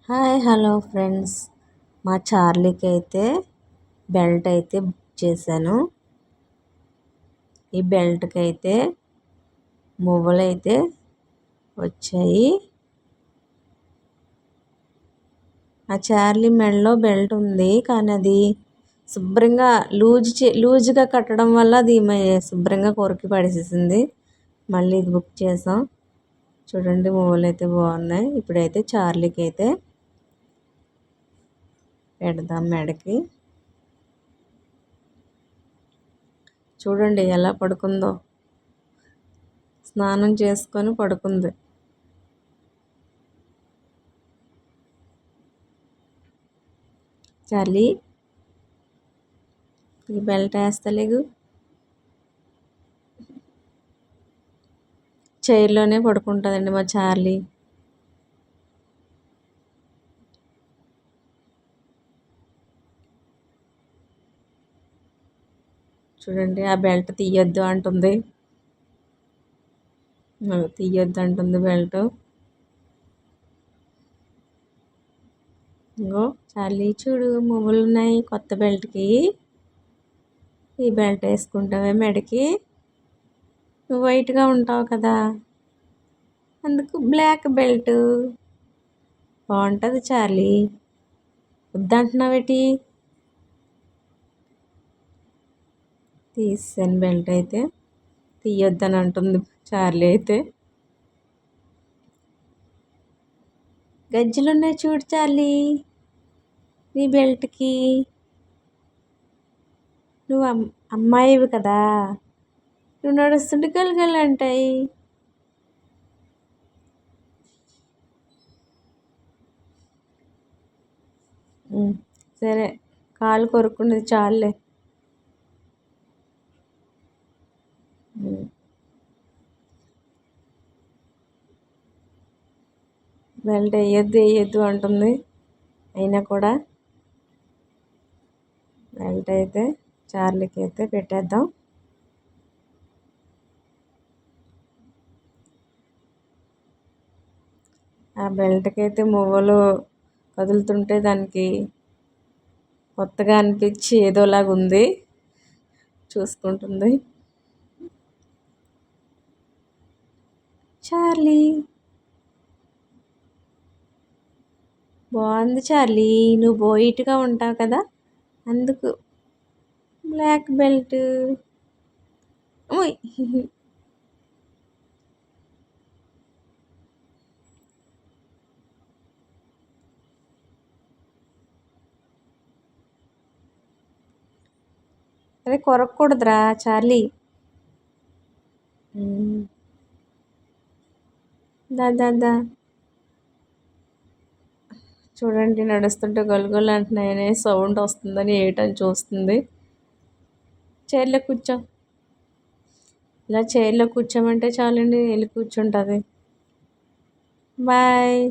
Hi hello friends. మా చార్లీకి అయితే belt అయితే బుక్ చేశాను. ఈ బెల్ట్కి అయితే మువ్వలు అయితే వచ్చాయి. ఆ చార్లీ మెడలో బెల్ట్ ఉంది, కానీ అది శుభ్రంగా లూజ్గా కట్టడం వల్ల అది శుభ్రంగా కొరికి పడేసేసింది. మళ్ళీ ఇది బుక్ చేసాం. చూడండి, మువ్వలు అయితే బాగున్నాయి. ఇప్పుడైతే చార్లీకి అయితే పెడదాం మెడకి. చూడండి ఎలా పడుకుందో, స్నానం చేసుకొని పడుకుంది. చార్లీ, ఈ బెల్ట్ వేస్తలేగు. చైర్లోనే పడుకుంటుందండి మా చార్లీ. చూడండి, ఆ బెల్ట్ తీయొద్దు అంటుంది. తీయొద్దు అంటుంది బెల్ట్. ఇంకో చార్లీ చూడు, మువ్వలు ఉన్నాయి కొత్త బెల్ట్కి. ఈ బెల్ట్ వేసుకుంటావే మెడకి. నువ్వు వైట్గా ఉంటావు కదా, అందుకు బ్లాక్ బెల్ట్ బాగుంటుంది. చార్లీ, వద్దంటున్నావేటి? తీసాను బెల్ట్ అయితే. తీయొద్దని అంటుంది చార్లీ అయితే. గజ్జలు ఉన్నాయి చూడు చార్లీ నీ బెల్ట్కి. నువ్వు అమ్మాయివి కదా, నువ్వు నడుస్తుంటే గలగలు అంటాయి. సరే, కాలు కొరుక్కునేది చాలులే. బెల్ట్ వేయొద్దు అంటుంది, అయినా కూడా బెల్ట్ అయితే చార్లీకి అయితే పెట్టేద్దాం. ఆ బెల్ట్కి అయితే మువ్వలు కదులుతుంటే దానికి కొత్తగా అనిపించి ఏదోలాగా ఉంది, చూసుకుంటుంది. చార్లీ, బాగుంది చార్లీ. నువ్వు బోయిట్గా ఉంటావు కదా, అందుకు బ్లాక్ బెల్ట్. ఓయ్, అదే కొరకూడదురా చార్లీ. దా చూడండి, నడుస్తుంటే గొలగొలు అంటున్నాయని సౌండ్ వస్తుందని ఏటని చూస్తుంది. చైర్లో కూర్చో. ఇలా చైర్లో కూర్చోమంటే చాలండి, వెళ్ళి కూర్చుంటుంది. బాయ్.